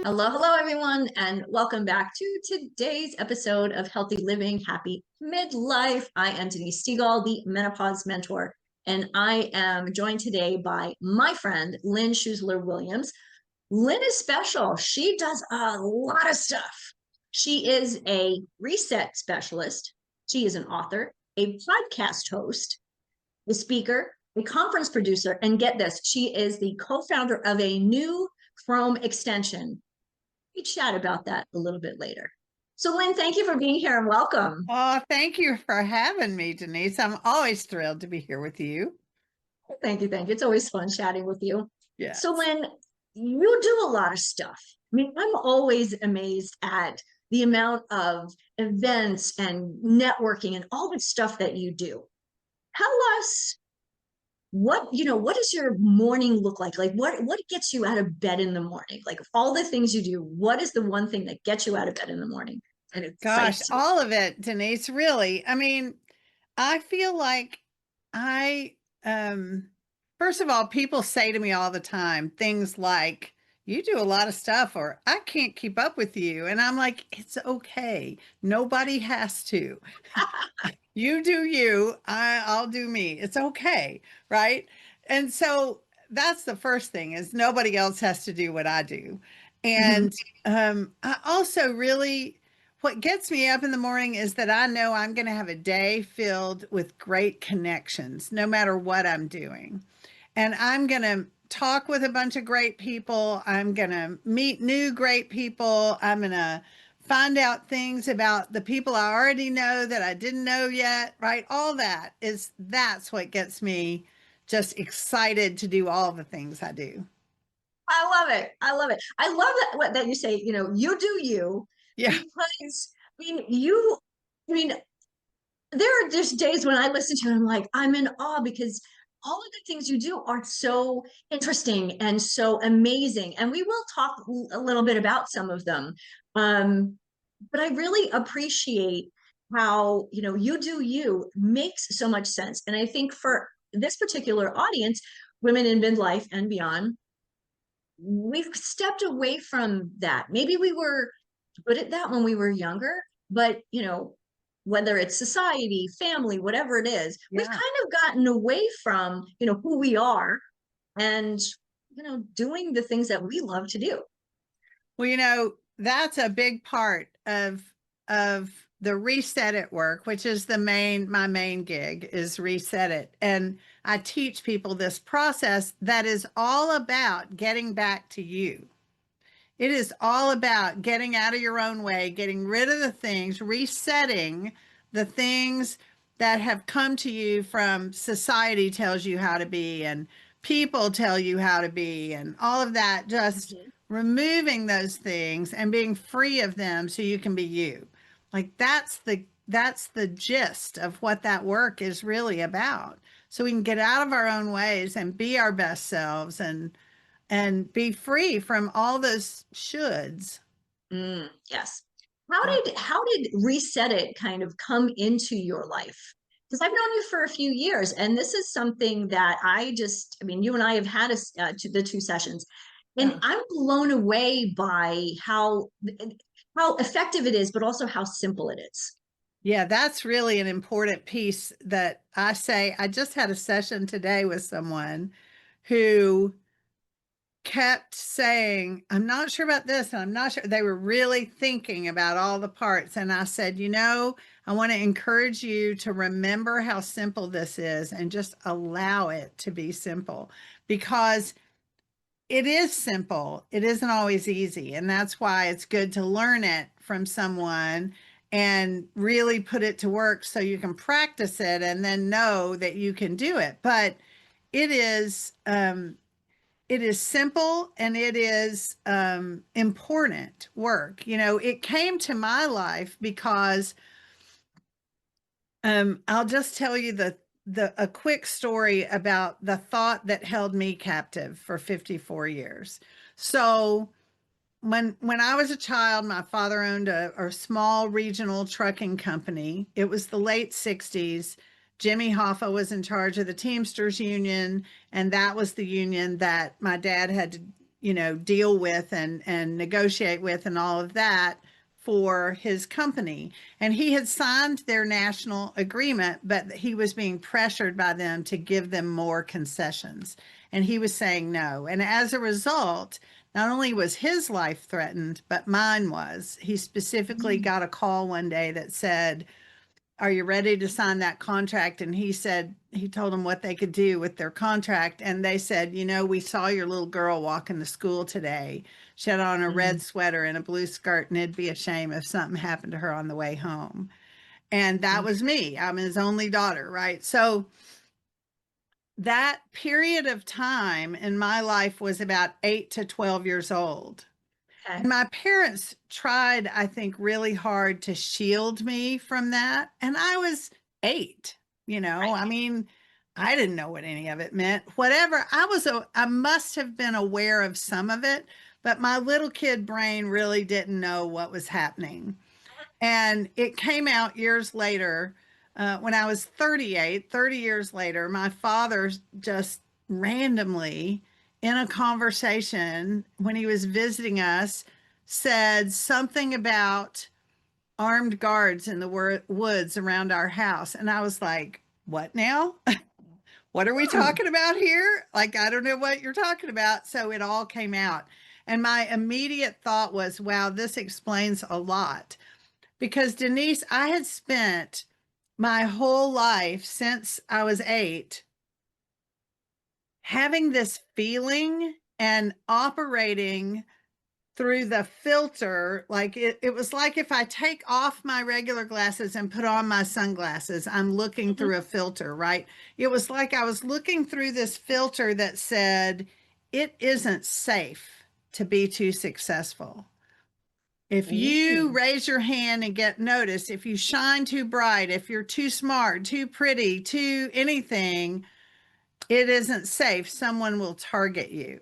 Hello, hello, everyone, and welcome back to today's episode of Healthy Living, Happy Midlife. I am Denise Stegall, the menopause mentor, and I am joined today by my friend, Lynn Schussler-Williams. Lynn is special. She does a lot of stuff. She is a reset specialist. She is an author, a podcast host, a speaker, a conference producer, and get this, she is the co-founder of a new Chrome extension. We chat about that a little bit later. So Lynn, thank you for being here and welcome. Oh, thank you for having me, Denise. I'm always thrilled to be here with you. Thank you. It's always fun chatting with you. Yes. So Lynn, you do a lot of stuff. I mean, I'm always amazed at the amount of events and networking and all the stuff that you do. Tell us what does your morning look like? Like what gets you out of bed in the morning? Like all the things you do, what is the one thing that gets you out of bed in the morning? And Gosh, excites you? all of it, Denise, really. I mean, I feel like I, first of all, people say to me all the time things like, you do a lot of stuff, or I can't keep up with you. And I'm like, it's okay. Nobody has to. You do you, I'll do me. It's okay. Right. And so that's the first thing is nobody else has to do what I do. Mhm. And I also really, what gets me up in the morning is that I know I'm going to have a day filled with great connections, no matter what I'm doing. And I'm going to talk with a bunch of great people. I'm going to meet new great people. I'm going to find out things about the people I already know that I didn't know yet, right? All that's what gets me just excited to do all the things I do. I love it. I love that you say, you do you, Yeah. because I mean, there are just days when I listen to it, I'm like, I'm in awe because all of the things you do are so interesting and so amazing. And we will talk a little bit about some of them. But I really appreciate how, you do you makes so much sense. And I think for this particular audience, women in midlife and beyond, we've stepped away from that. Maybe we were good at that when we were younger, but whether it's society, family, whatever it is, we've Yeah. kind of gotten away from, who we are and, doing the things that we love to do. Well, that's a big part of the reset at work, which is my main gig is reset it. And I teach people this process that is all about getting back to you. It is all about getting out of your own way, getting rid of the things, resetting the things that have come to you from society tells you how to be and people tell you how to be and all of that, just Mhm. removing those things and being free of them so you can be you. Like that's the gist of what that work is really about. So we can get out of our own ways and be our best selves and be free from all those shoulds. Yes. Yeah. How did Reset It kind of come into your life? Because I've known you for a few years, and this is something that I mean, you and I have had the two sessions, and Yeah. I'm blown away by how effective it is, but also how simple it is. Yeah, that's really an important piece that I say. I just had a session today with someone who kept saying, I'm not sure about this, and I'm not sure. They were really thinking about all the parts. And I said, I want to encourage you to remember how simple this is and just allow it to be simple because it is simple. It isn't always easy. And that's why it's good to learn it from someone and really put it to work so you can practice it and then know that you can do it. But it is it is simple and it is important work. It came to my life because I'll just tell you a quick story about the thought that held me captive for 54 years. So when I was a child, my father owned a small regional trucking company. It was the late 60s. Jimmy Hoffa was in charge of the Teamsters Union, and that was the union that my dad had to, deal with and negotiate with and all of that for his company. And he had signed their national agreement, but he was being pressured by them to give them more concessions. And he was saying no. And as a result, not only was his life threatened, but mine was. He specifically got a call one day that said, "Are you ready to sign that contract?" And he said, he told them what they could do with their contract. And they said, "We saw your little girl walking to school today. She had on a red sweater and a blue skirt, and it'd be a shame if something happened to her on the way home." And that was me. I'm his only daughter, right? So that period of time in my life was about 8 to 12 years old. Okay. And my parents tried, I think, really hard to shield me from that. And I was 8, Right. I mean, I didn't know what any of it meant. Whatever, I must have been aware of some of it, but my little kid brain really didn't know what was happening. And it came out years later, when I was 38, 30 years later, my father just randomly in a conversation when he was visiting us said something about armed guards in the woods around our house. And I was like, "What now? What are we Hmm. talking about here? Like, I don't know what you're talking about." So it all came out. And my immediate thought was, wow, this explains a lot. Because Denise, I had spent my whole life since I was 8 having this feeling and operating through the filter. Like it was like if I take off my regular glasses and put on my sunglasses, I'm looking Mhm. through a filter, right? It was like I was looking through this filter that said, it isn't safe to be too successful. If you Ooh. raise your hand and get noticed, if you shine too bright, if you're too smart, too pretty, too anything, it isn't safe. Someone will target you.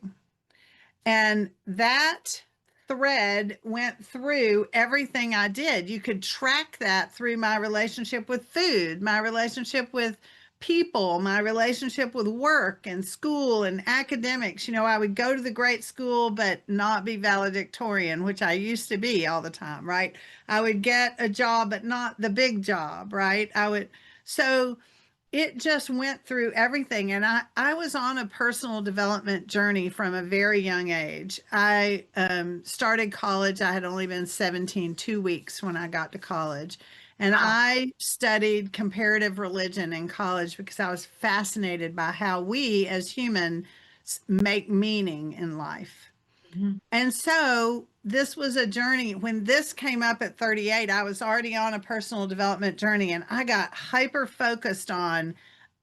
And that thread went through everything I did. You could track that through my relationship with food, my relationship with people, my relationship with work and school and academics. I would go to the great school, but not be valedictorian, which I used to be all the time, right? I would get a job, but not the big job, right? So it just went through everything. And I was on a personal development journey from a very young age. I started college. I had only been 17, 2 weeks when I got to college. And Wow. I studied comparative religion in college because I was fascinated by how we as humans make meaning in life. Mhm. And so this was a journey. When this came up at 38, I was already on a personal development journey and I got hyper focused on,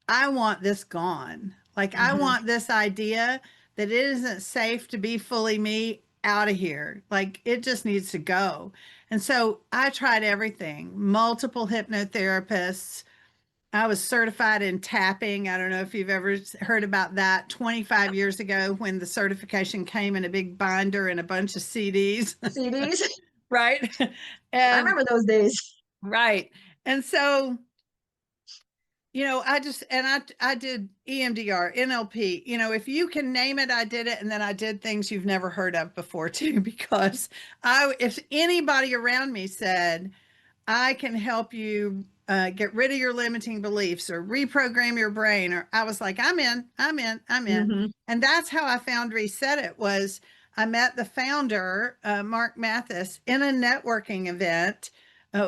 I want this gone. Like, I Mhm. want this idea that it isn't safe to be fully me out of here. Like, it just needs to go. And so I tried everything, multiple hypnotherapists. I was certified in tapping. I don't know if you've ever heard about that 25 years ago when the certification came in a big binder and a bunch of CDs, CDs. right? I And remember those days. right. And so, I did EMDR, NLP, if you can name it, I did it. And then I did things you've never heard of before too, because if anybody around me said, "I can help you get rid of your limiting beliefs or reprogram your brain," or I was like, "I'm in, I'm in, I'm in." Mhm. And that's how I found Reset It. Was I met the founder, Mark Mathis, in a networking event.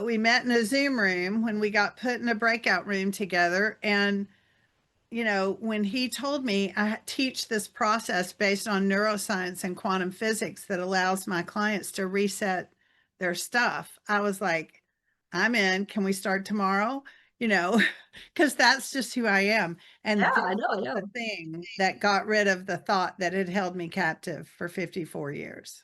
We met in a Zoom room when we got put in a breakout room together. And when he told me I teach this process based on neuroscience and quantum physics that allows my clients to reset their stuff, I was like, "I'm in. Can we start tomorrow?" You know, because that's just who I am. Yeah, And this I know. was Yeah. the thing that got rid of the thought that had held me captive for 54 years.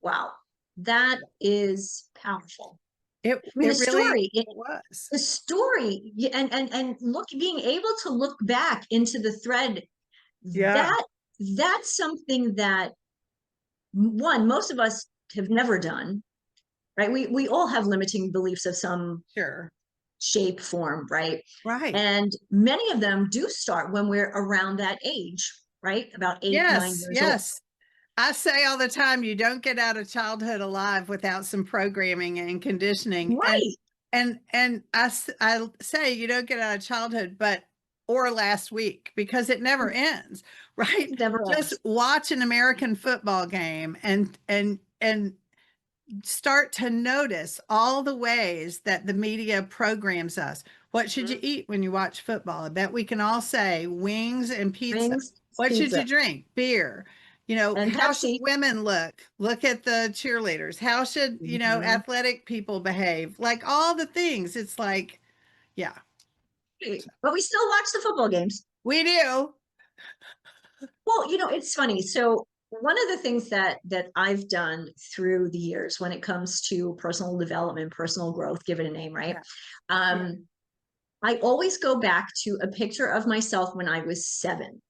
Wow. That is powerful. It I mean, it really was. the story, and look, being able to look back into the thread, Yeah, that that's something that one, most of us have never done, right? We all have limiting beliefs of some sure. shape, form, right? Right. And many of them do start when we're around that age, right? About 8, 9 Yes, years old. yes. I say all the time, you don't get out of childhood alive without some programming and conditioning. Right. And I say you don't get out of childhood, but or last week because it never ends, right? It never Just ends. watch an American football game and start to notice all the ways that the media programs us. What should you Mhm. eat when you watch football? I bet we can all say wings and pizza. Wings, What should you pizza, drink? Beer. and How should Pepsi. women look? Look at the cheerleaders. How should, Mhm. athletic people behave? Like all the things. It's like, yeah, But we still watch the football games. we do. Well, it's funny. So one of the things that I've done through the years when it comes to personal development, personal growth, give it a name, right? Yeah. Yeah. Um, I always go back to a picture of myself when I was 7,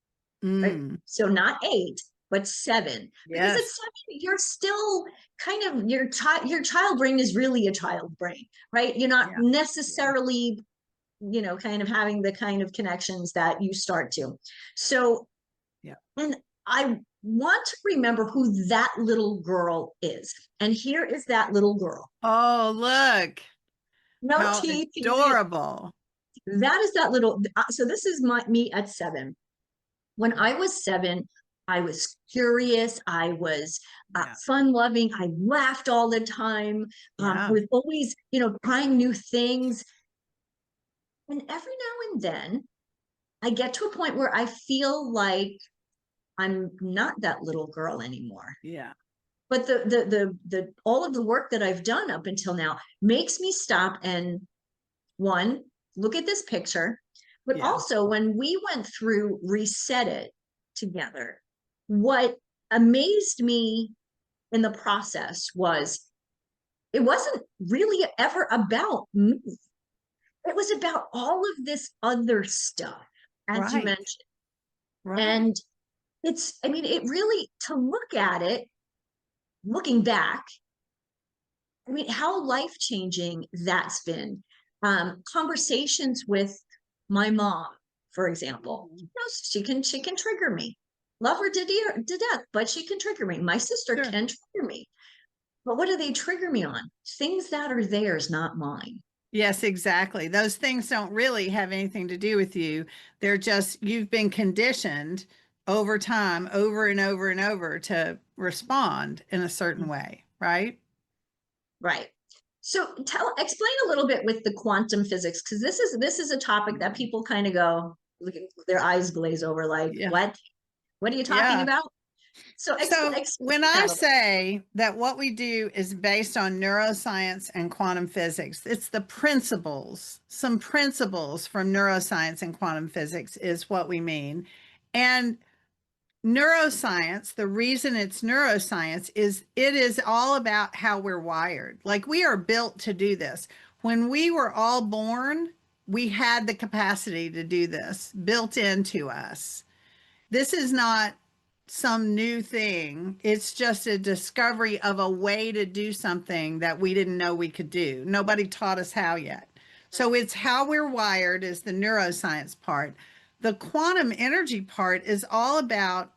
right? Mm, So not 8, but 7. Because at yes. 7, you're still kind of your child brain is really a child brain, right? You're not Yeah. Yeah. necessarily, kind of having the kind of connections that you start to. So, Yeah. and I want to remember who that little girl is. And here is that little girl. Oh, look. No How T, period. adorable. That is that little. So this is me at 7. When I was 7, I was curious. I was Yeah. fun loving. I laughed all the time. Yeah. Was always, trying new things. And every now and then, I get to a point where I feel like I'm not that little girl anymore. Yeah. But the all of the work that I've done up until now makes me stop and, one, look at this picture, but Yeah. also when we went through Reset It together, what amazed me in the process was it wasn't really ever about me. It was about all of this other stuff, as you Right. mentioned. Right. And I mean, it really, to look at it, looking back, I mean, how life changing that's been. Conversations with my mom, for example, Mhm. she can trigger me. Love her to death, but she can trigger me. My sister Sure. can trigger me. But what do they trigger me on? Things that are theirs, not mine. Yes, exactly. Those things don't really have anything to do with you. They're just, you've been conditioned over time, over and over and over to respond in a certain way, right? Right. So explain a little bit with the quantum physics, because this is a topic that Mhm. people kind of go, look at their eyes glaze over, like, Yeah. what? What are you talking Yeah. about? So So explain when I that a little. say that what we do is based on neuroscience and quantum physics, it's the principles, some principles from neuroscience and quantum physics is what we mean. And neuroscience, the reason it's neuroscience is it is all about how we're wired. Like we are built to do this. When we were all born, we had the capacity to do this built into us. This is not some new thing. It's just a discovery of a way to do something that we didn't know we could do. Nobody taught us how yet. So it's how we're wired is the neuroscience part. The quantum energy part is all about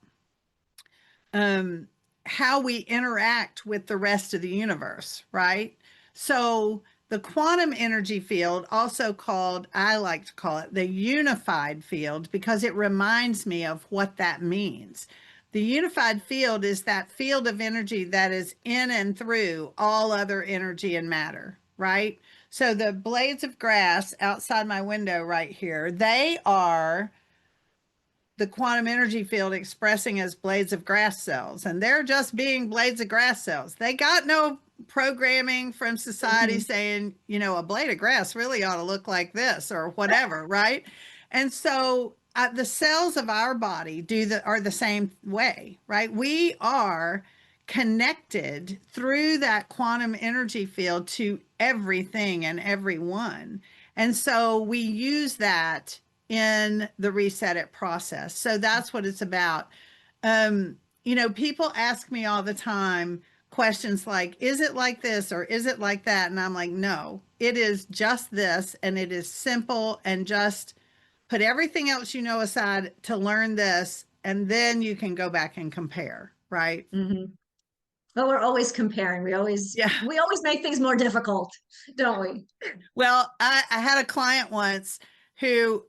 um, how we interact with the rest of the universe, right? So the quantum energy field, also called, I like to call it the unified field, because it reminds me of what that means. The unified field is that field of energy that is in and through all other energy and matter, right? So the blades of grass outside my window right here, they are the quantum energy field expressing as blades of grass cells, and they're just being blades of grass cells. They got no programming from society Mhm. saying, a blade of grass really ought to look like this or whatever, right? And so the cells of our body are the same way, right? We are connected through that quantum energy field to everything and everyone. And so we use that in the reset it process. So that's what it's about. People ask me all the time questions like, is it like this or is it like that? And I'm like, no, it is just this. And it is simple, and just put everything else aside to learn this. And then you can go back and compare, right? Hmm. But we're always comparing. Yeah. We always make things more difficult, don't we? Well, I had a client once who,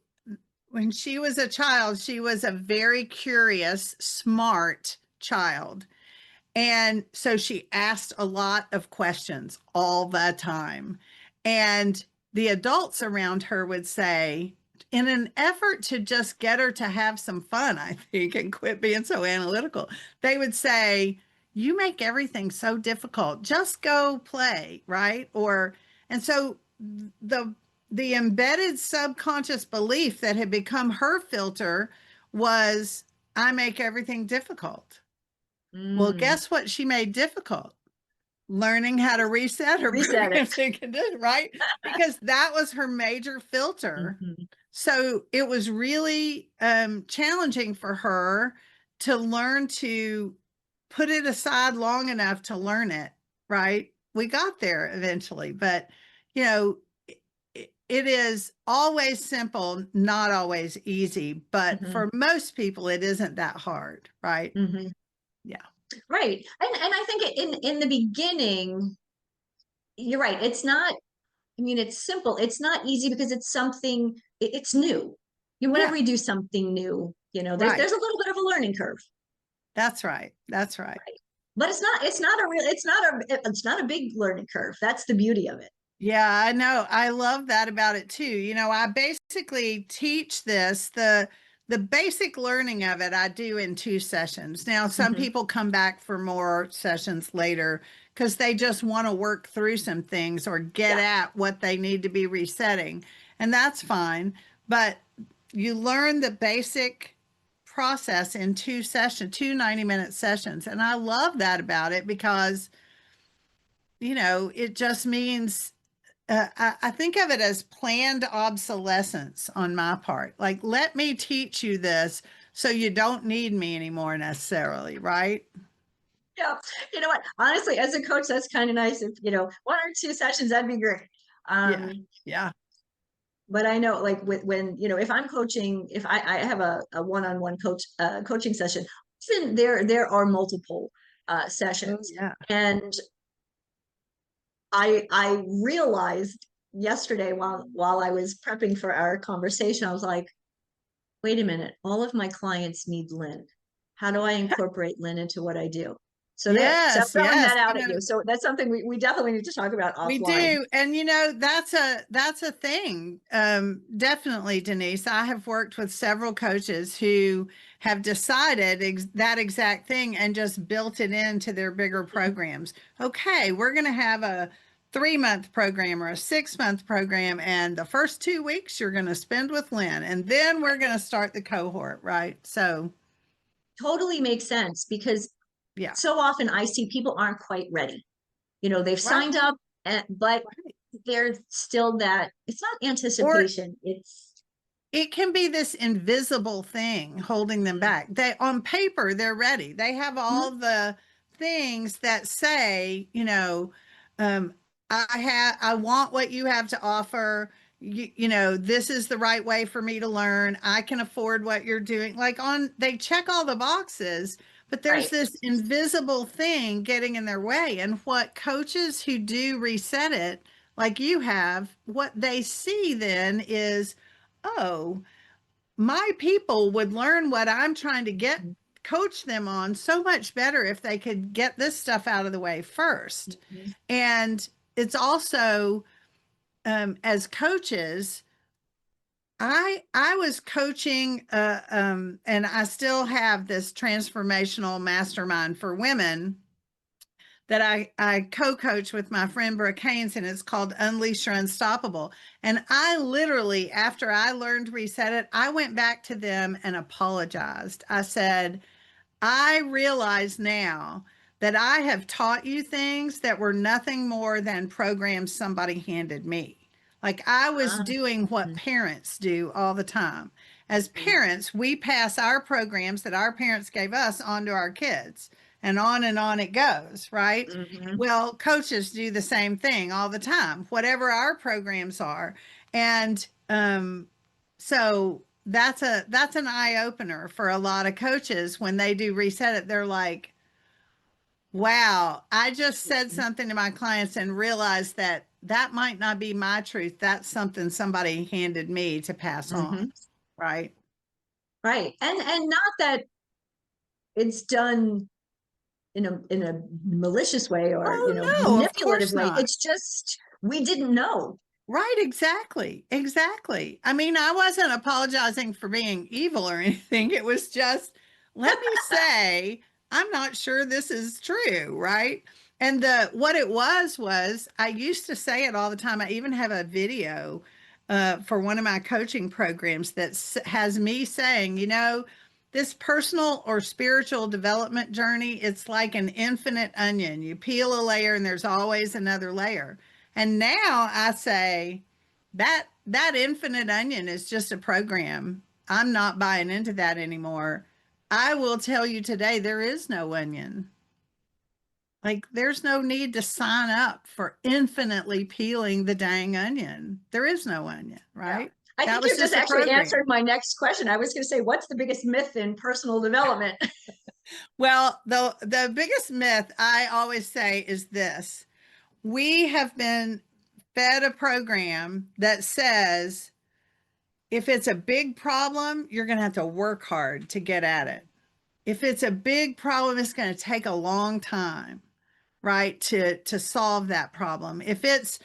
when she was a child, she was a very curious, smart child. And so she asked a lot of questions all the time. And the adults around her would say, in an effort to just get her to have some fun, I think, and quit being so analytical, they would say, you make everything so difficult. Just go play, right? And so the embedded subconscious belief that had become her filter was, I make everything difficult. Well, Mm. guess what she made difficult? Learning how to reset her Reset it. programs and condition, right? Because that was her major filter. Hmm. So it was really challenging for her to learn to put it aside long enough to learn it, right? We got there eventually, but you know, it is always simple, not always easy, but Hmm. for most people, it isn't that hard, right? Hmm. Yeah. Right. And I think in the beginning, you're right. It's not, I mean, it's simple. It's not easy because it's something, it's new. Yeah. Whenever you do something new, Right. there's a little bit of a learning curve, That's right. That's right. right? But it's not a big learning curve. That's the beauty of it. Yeah, I know. I love that about it too. I basically teach this, the basic learning of it I do in 2 sessions. Now, some Hmm. people come back for more sessions later because they just want to work through some things or get Yeah, at what they need to be resetting. And that's fine. But you learn the basic process in 2 sessions, two 90-minute sessions. And I love that about it because it just means I think of it as planned obsolescence on my part. Like, let me teach you this so you don't need me anymore necessarily, right? yeah. You know what? Honestly, as a coach, that's kind of nice. If 1 or 2 sessions, that'd be great. Yeah. Um, Yeah. but I know, like, when if I'm coaching, if I have a one-on-one coaching session, often there are multiple Oh, sessions, yeah. and I realized yesterday while I was prepping for our conversation, I was like, wait a minute, all of my clients need Lynn. How do I incorporate Lynn into what I do? So I'm Yes. throwing Yes. that out at you. So that's something we definitely need to talk about We offline. do. And that's a thing. Definitely, Denise. I have worked with several coaches who have decided that exact thing and just built it into their bigger programs. Okay, we're going to have a 3-month program or a 6-month program, and the first 2 weeks you're going to spend with Lynn, and then we're going to start the cohort, right? So, Totally makes sense because yeah. so often I see people aren't quite ready. They've Right. signed up, but Right. there's still that it's not Or anticipation. It's it can be this invisible thing holding them Mhm. back. They, on paper, they're ready. They have all the things that say, um, I want what you have to offer. This is the right way for me to learn. I can afford what you're doing. They check all the boxes, but there's right. this invisible thing getting in their way. And what coaches who do reset it, like you have, what they see then is, oh, my people would learn what I'm trying to coach them on so much better if they could get this stuff out of the way first. Mhm. And it's also, as coaches, I was coaching, and I still have this transformational mastermind for women that I co-coach with my friend Brooke Haynes, and it's called Unleash Your Unstoppable. And I literally, after I learned to reset it, I went back to them and apologized. I said, I realize now that I have taught you things that were nothing more than programs somebody handed me. Like, I was Ah, doing what mhm, parents do all the time. As mhm, parents, we pass our programs that our parents gave us on to our kids, and on it goes, right? mhm. Well, coaches do the same thing all the time, whatever our programs are. And so that's an eye opener for a lot of coaches when they do reset it. They're like, Wow. I just said something to my clients and realized that that might not be my truth. That's something somebody handed me to pass on. Mhm. Right. Right. And not that it's done in a malicious way or, Oh, no, of manipulative course way. not. It's just we didn't know. Right, exactly. Exactly. I mean, I wasn't apologizing for being evil or anything. It was just, let me say, I'm not sure this is true, right? And the what it was I used to say it all the time. I even have a video for one of my coaching programs that has me saying, this personal or spiritual development journey, it's like an infinite onion. You peel a layer and there's always another layer. And now I say that infinite onion is just a program. I'm not buying into that anymore. I will tell you today, there is no onion. Like there's no need to sign up for infinitely peeling the dang onion. There is no onion, Yeah. right? I That think was you just just a actually program. answered my next question. I was going to say, what's the biggest myth in personal development? Well, the biggest myth I always say is this. We have been fed a program that says if it's a big problem, you're going to have to work hard to get at it. If it's a big problem, it's going to take a long time, right, to solve that problem. If it's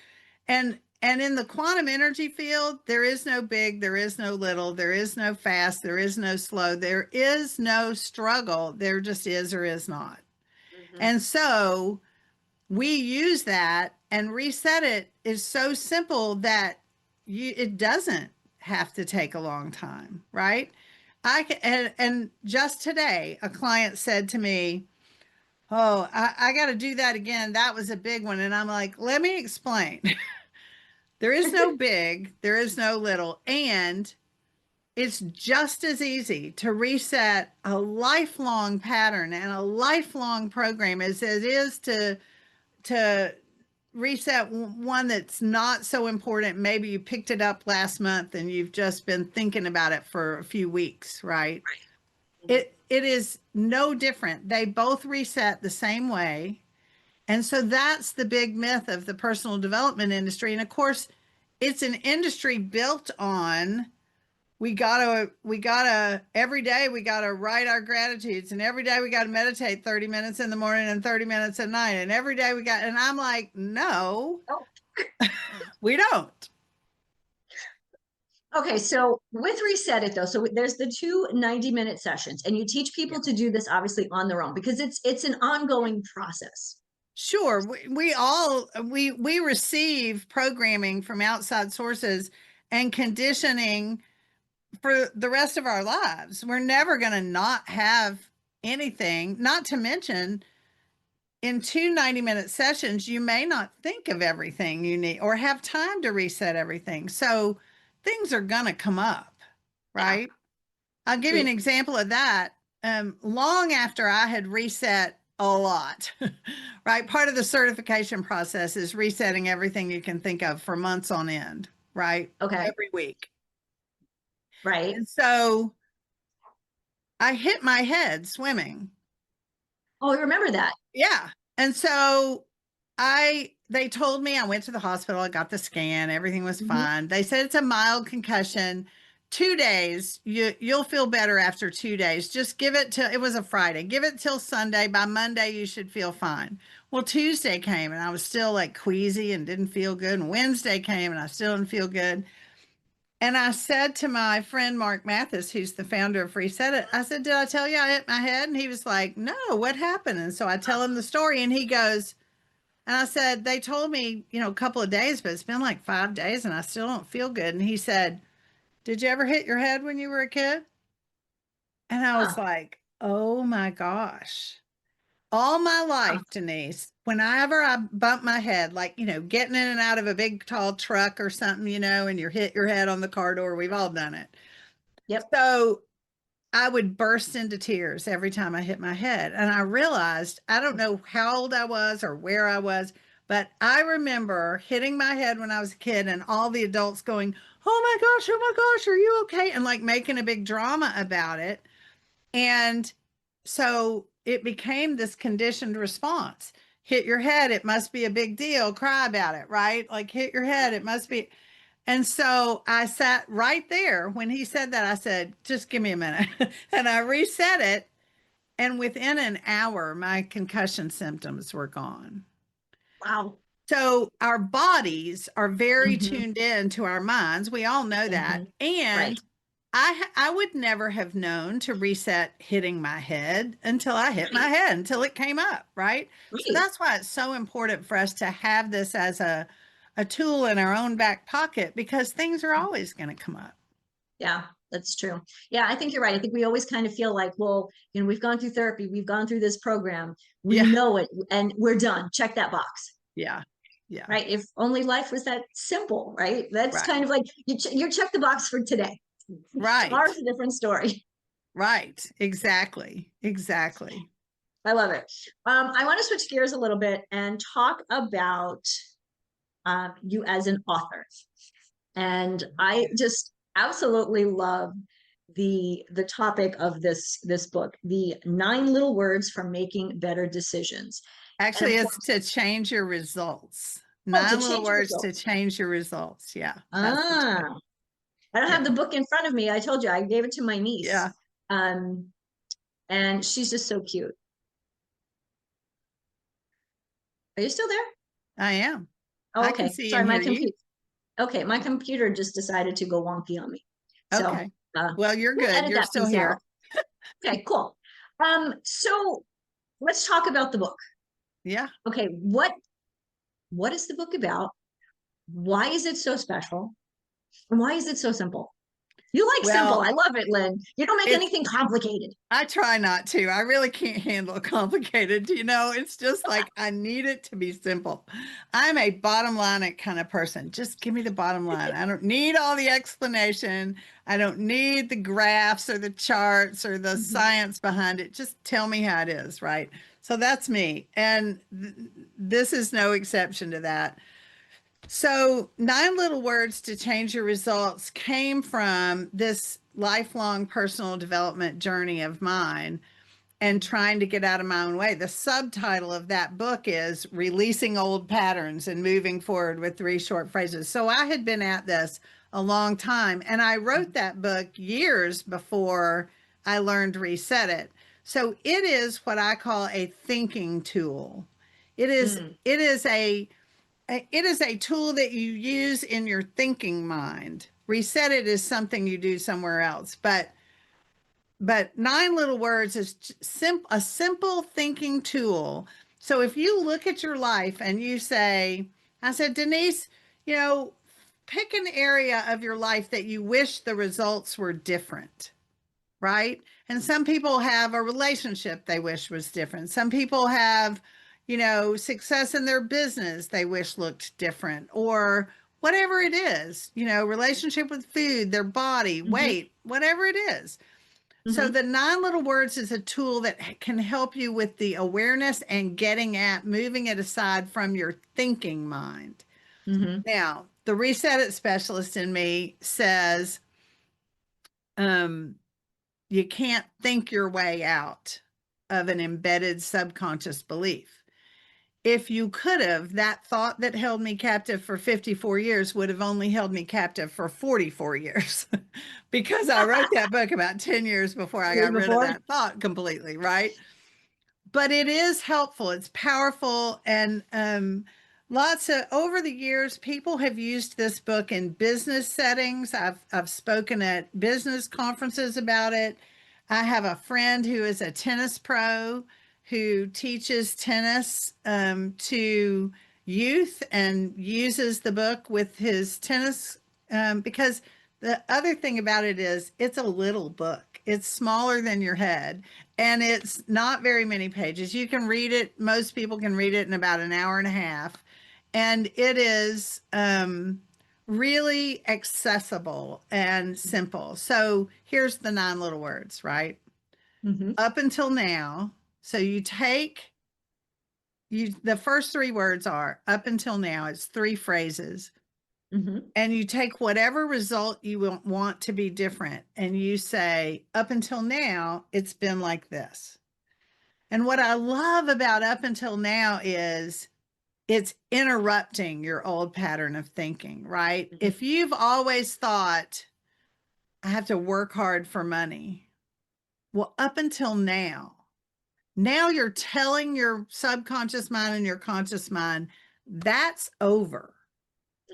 and in the quantum energy field, there is no big, there is no little, there is no fast, there is no slow, there is no struggle. There just is or is not. Mhm. And so we use that, and reset it is so simple that it doesn't have to take a long time, right? And just today a client said to me, oh, I got to do that again, that was a big one. And I'm like, let me explain. There is no big, there is no little, and it's just as easy to reset a lifelong pattern and a lifelong program as it is to reset one that's not so important. Maybe you picked it up last month and you've just been thinking about it for a few weeks, right? Mhm. It is no different. They both reset the same way. And so that's the big myth of the personal development industry. And of course, it's an industry built on we gotta every day we gotta write our gratitudes, and every day we gotta meditate 30 minutes in the morning and 30 minutes at night, and every day and I'm like, no, Oh, we don't. okay. So with Reset It though, so there's the two 90-minute sessions, and you teach Yeah. people to do this obviously on their own because it's an ongoing process. Sure, we all we receive programming from outside sources and conditioning for the rest of our lives. We're never going to not have anything, not to mention in two 90-minute sessions, you may not think of everything you need or have time to reset everything. So things are going to come up, Yeah. right? I'll give you an Agreed. example of that. Long after I had reset a lot, right? Part of the certification process is resetting everything you can think of for months on end, right? Okay. Every week. Right. And so I hit my head swimming. Oh, I remember that. Yeah. And so they told me, I went to the hospital, I got the scan, everything was Mhm. fine. They said it's a mild concussion. 2 days, you'll feel better after 2 days. Just give it till it was a Friday. Give it till Sunday. By Monday, you should feel fine. Well, Tuesday came and I was still like queasy and didn't feel good. And Wednesday came and I still didn't feel good. And I said to my friend Mark Mathis, who's the founder of Reset It, I said, did I tell you I hit my head? And he was like, no, what happened? And so I tell him the story, and he goes, and I said, they told me, a couple of days, but it's been like 5 days and I still don't feel good. And he said, did you ever hit your head when you were a kid? And I was Huh. like, oh my gosh. All my Huh. life, Denise, whenever I bump my head, like, getting in and out of a big tall truck or something, and you hit your head on the car door, we've all done it. Yep. So I would burst into tears every time I hit my head. And I realized, I don't know how old I was or where I was, but I remember hitting my head when I was a kid and all the adults going, oh my gosh, are you okay? And like making a big drama about it. And so it became this conditioned response. Hit your head, it must be a big deal. Cry about it, right? Like hit your head, it must be. And so I sat right there when he said that. I said, just give me a minute. And I reset it. And within an hour, my concussion symptoms were gone. Wow. So our bodies are very Hmm. tuned in to our minds. We all know that. Hmm. Right. And I would never have known to reset hitting my head until I hit my Right. head, until it came up, right? So Right. that's why it's so important for us to have this as a tool in our own back pocket, because things are always going to come up. Yeah, that's true. Yeah, I think you're right. I think we always kind of feel like, well, we've gone through therapy, we've gone through this program, we Yeah, know it, and we're done. Check that box. yeah, yeah, Right? If only life was that simple, right? That's right, kind of like you check the box for today. right, Tomorrow's a different story. right. Exactly, exactly. I love it. I want to switch gears a little bit and talk about you as an author. And I just absolutely love the topic of this book, the 9 little words for making better decisions. And Actually, of it's course, to change your results. oh, to 9 little change your words to results. change your results. Yeah, that's the Ah, title. I don't have Yeah, the book in front of me. I told you I gave it to my yeah, niece. Um, and she's just so cute. Are you still there? I am. Oh, I can okay. see Sorry, and my hear you. computer. Okay, my computer just decided to go wonky on me. So Okay. Well, you're we'll good. edit You're that still piece out. here. Okay, cool. So let's talk about the book. Yeah. Okay, what is the book about? Why is it so special? And why is it so simple? You like simple. Well, I love it, Lynn. You don't make it's anything complicated. I try not to. I really can't handle complicated. It's just like I need it to be simple. I'm a bottom line kind of person. Just give me the bottom line. I don't need all the explanation. I don't need the graphs or the charts or the Mhm. science behind it. Just tell me how it is, right? So that's me. And this is no exception to that. So, 9 little words to change your results came from this lifelong personal development journey of mine and trying to get out of my own way. The subtitle of that book is Releasing Old Patterns and Moving Forward with 3 Short Phrases. So, I had been at this a long time, and I wrote that book years before I learned Reset It. So, it is what I call a thinking tool. It is, Mm, it is a it is a tool that you use in your thinking mind. Reset it is something you do somewhere else. But 9 little words is a simple thinking tool. So if you look at your life and you say, I said, Denise, you know, pick an area of your life that you wish the results were different, right? And some people have a relationship they wish was different. Some people have, success in their business they wish looked different, or whatever it is, relationship with food, their body, mhm, weight, whatever it is. So mhm, the 9 little words is a tool that can help you with the awareness and getting at moving it aside from your thinking mind. mhm, Now, the reset it specialist in me says, um, you can't think your way out of an embedded subconscious belief. If you could have, that thought that held me captive for 54 years would have only held me captive for 44 years because I wrote that book about 10 years before I Years got rid of before. that thought completely, right? But it is helpful. It's powerful. And lots of over the years, people have used this book in business settings. I've spoken at business conferences about it. I have a friend who is a tennis pro who teaches tennis to youth and uses the book with his tennis because the other thing about it is it's a little book. It's smaller than your head and it's not very many pages. You can read it. Most people can read it in about an hour and a half. And it is really accessible and simple. So here's the 9 little words, right? Mhm, Up until now. So the first 3 words are up until now. It's 3 phrases. mhm, And you take whatever result you want to be different and you say, up until now, it's been like this. And what I love about up until now is it's interrupting your old pattern of thinking, right? Mhm. If you've always thought, I have to work hard for money, well, up until now you're telling your subconscious mind and your conscious mind that's over.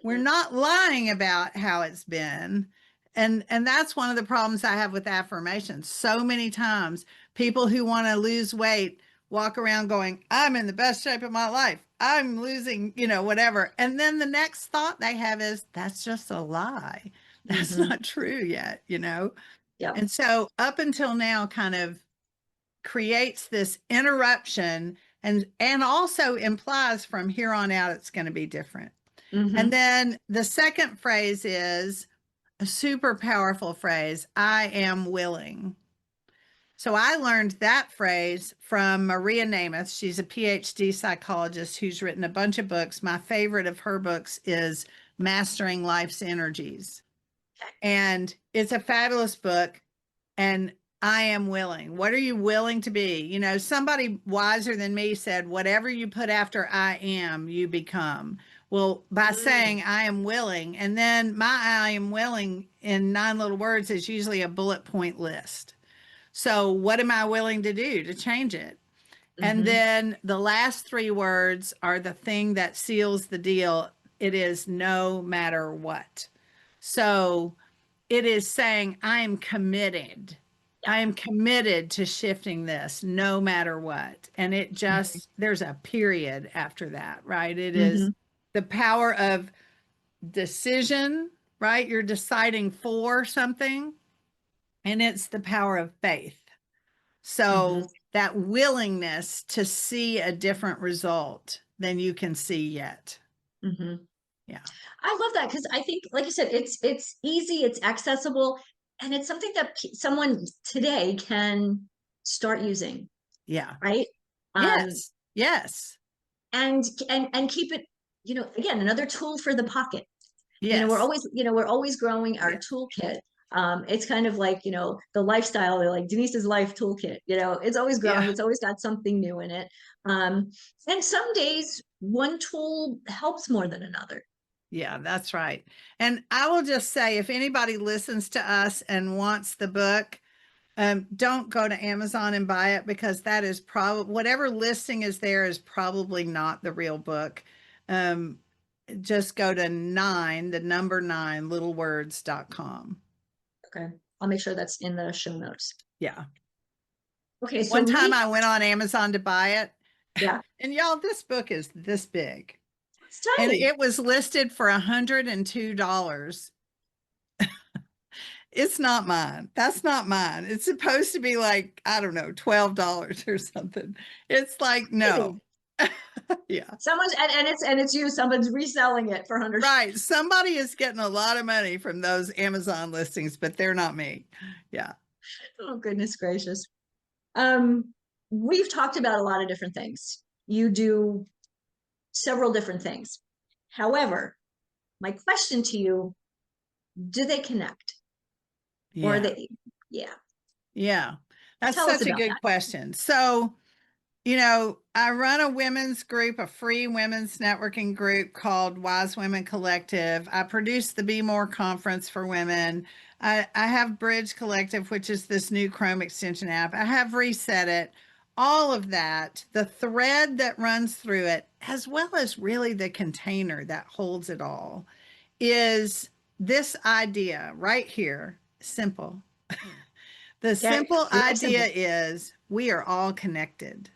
We're Mhm. not lying about how it's been. And that's one of the problems I have with affirmations. So many times people who want to lose weight walk around going, I'm in the best shape of my life. I'm losing, whatever. And then the next thought they have is that's just a lie. That's Mhm. not true yet. Yep. And so up until now kind of creates this interruption and also implies from here on out it's going to be different. And Mhm. then the second phrase is a super powerful phrase, I am willing. So I learned that phrase from Maria Namath. She's a PhD psychologist who's written a bunch of books. My favorite of her books is Mastering Life's Energies. And it's a fabulous book. And I am willing. What are you willing to be? Somebody wiser than me said, whatever you put after I am, you become. Well, by Mm. saying I am willing, and then my I am willing in 9 little words is usually a bullet point list. So, what am I willing to do to change it? And Mhm. then the last 3 words are the thing that seals the deal. It is no matter what. So, it is saying, I am committed. Yeah. I am committed to shifting this no matter what. And it Mhm. just, there's a period after that, right? It is Mhm. the power of decision, right? You're deciding for something, and it's the power of faith. Mhm. So that willingness to see a different result than you can see yet. Mhm. Yeah. I love that because I think, like you said, it's easy, it's accessible, and it's something that someone today can start using, Yeah. right? Um, Yes. Yes. and keep it, again, another tool for the pocket. Yes. We're always growing our Yeah. toolkit. It's kind of like, the lifestyle, like Denise's life toolkit, it's always growing, Yeah. it's always got something new in it. And some days one tool helps more than another. Yeah, that's right. And I will just say, if anybody listens to us and wants the book, don't go to Amazon and buy it because that is probably whatever listing is there is probably not the real book. Um, just go to 9, the number 9, littlewords.com. Okay. I'll make sure that's in the show notes. Yeah. Okay, so One time we I went on Amazon to buy it, yeah, and y'all, this book is this big. it's And tiny. it was listed for $102. It's not mine. That's not mine. It's supposed to be like, I don't know, $12 or something. It's like, no. Amazing. Yeah. Someone's and it's you, someone's reselling it for 100. Right. Somebody is getting a lot of money from those Amazon listings, but they're not me. Yeah. Oh, goodness gracious. Um, we've talked about a lot of different things. You do several different things. However, my question to you, do they connect? Or Yeah. they, yeah, Yeah. That's tell us such a about good that. question. So, I run a women's group, a free women's networking group called Wise Women Collective. I produce the Be More conference for women. I have Bridge Collective, which is this new Chrome extension app. I have Reset It. All of that, the thread that runs through it, as well as really the container that holds it all, is this idea right here. Simple. The Okay, simple we like idea simple. is we are all connected,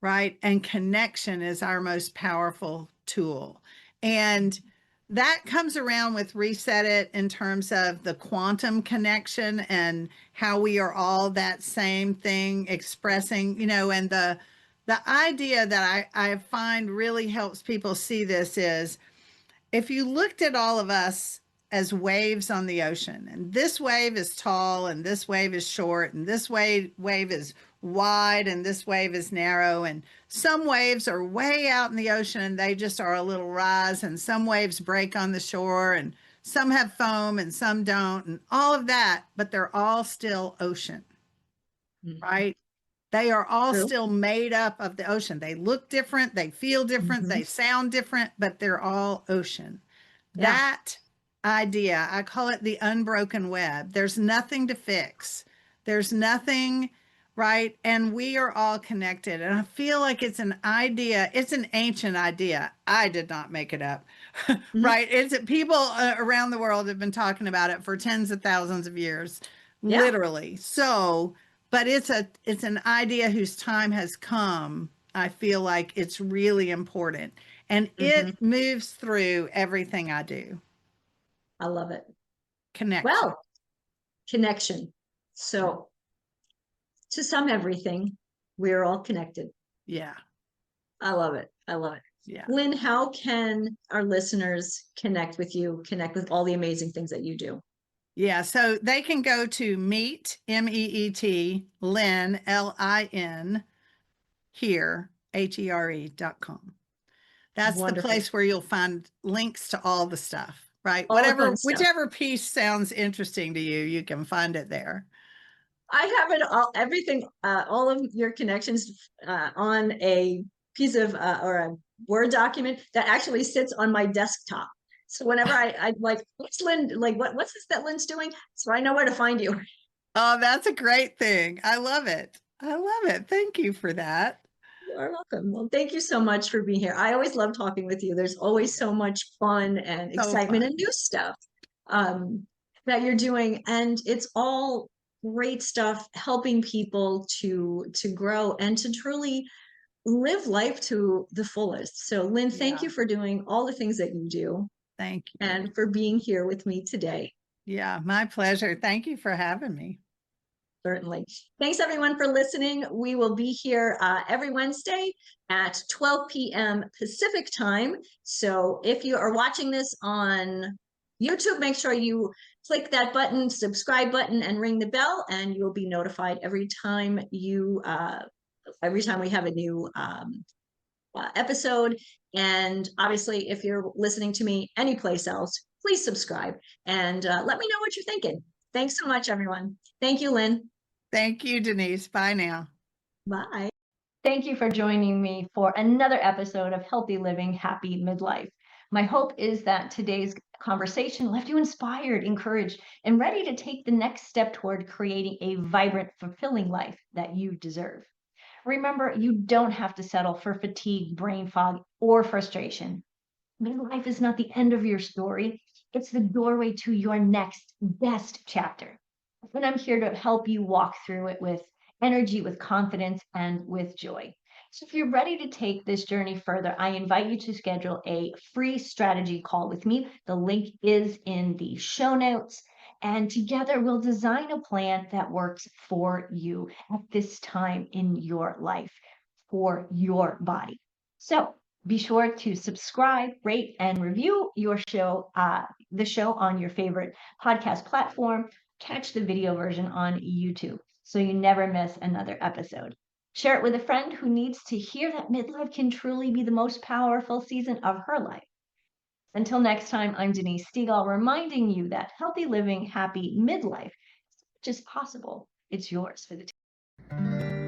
right? And connection is our most powerful tool. And that comes around with Reset It in terms of the quantum connection and how we are all that same thing expressing, and the idea that I find really helps people see this is if you looked at all of us as waves on the ocean, and this wave is tall, and this wave is short, and this wave is wide, and this wave is narrow, and some waves are way out in the ocean and they just are a little rise, and some waves break on the shore, and some have foam and some don't, and all of that, but they're all still ocean, Mhm. right? They are all True. still made up of the ocean. They look different, they feel different, they sound different, but they're all ocean. Yeah. That idea, I call it the unbroken web. There's nothing to fix. There's nothing, right? And we are all connected. And I feel like it's an idea, it's an ancient idea. I did not make it up, right? It's people around the world have been talking about it for tens of thousands of years, Yeah. literally. So, but it's an idea whose time has come. I feel like it's really important. And it moves through everything I do. I love it. Connection. Well, connection. So to sum everything, we're all connected. Yeah. I love it. I love it. Yeah. Lynn, how can our listeners connect with you, connect with all the amazing things that you do? Yeah. So they can go to meet, MEET, Lynn, LIN, here, HERE.com. That's the Wonderful. place where you'll find links to all the stuff, right? All the fun stuff. Whichever piece sounds interesting to you, you can find it there. I have it all, everything, all of your connections on a piece of or a Word document that actually sits on my desktop. So whenever I like, what's Lynn, like, what's this that Lynn's doing? So I know where to find you. Oh, that's a great thing. I love it. I love it. Thank you for that. You are welcome. Well, thank you so much for being here. I always love talking with you. There's always so much fun and So excitement fun. and new stuff that you're doing, and it's all great stuff, helping people to grow and to truly live life to the fullest. So, Lynn, thank Yeah. you for doing all the things that you do Thank you. and for being here with me today. Yeah, my pleasure. Thank you for having me. Certainly. Thanks, everyone, for listening. We will be here every Wednesday at 12 p.m. Pacific time. So if you are watching this on YouTube, make sure you click that button, subscribe button, and ring the bell, and you'll be notified every time we have a new episode. And obviously, if you're listening to me anyplace else, please subscribe and let me know what you're thinking. Thanks so much, everyone. Thank you, Lynn. Thank you, Denise. Bye now. Bye. Thank you for joining me for another episode of Healthy Living, Happy Midlife. My hope is that today's conversation left you inspired, encouraged, and ready to take the next step toward creating a vibrant, fulfilling life that you deserve. Remember, you don't have to settle for fatigue, brain fog, or frustration. Midlife is not the end of your story. It's the doorway to your next best chapter. And I'm here to help you walk through it with energy, with confidence, and with joy. So if you're ready to take this journey further, I invite you to schedule a free strategy call with me. The link is in the show notes. And together we'll design a plan that works for you at this time in your life, for your body. So be sure to subscribe, rate, and review your show, the show on your favorite podcast platform. Catch the video version on YouTube so you never miss another episode. Share it with a friend who needs to hear that midlife can truly be the most powerful season of her life. Until next time, I'm Denise Stegall, reminding you that healthy living, happy midlife is not just possible, it's yours for the taking.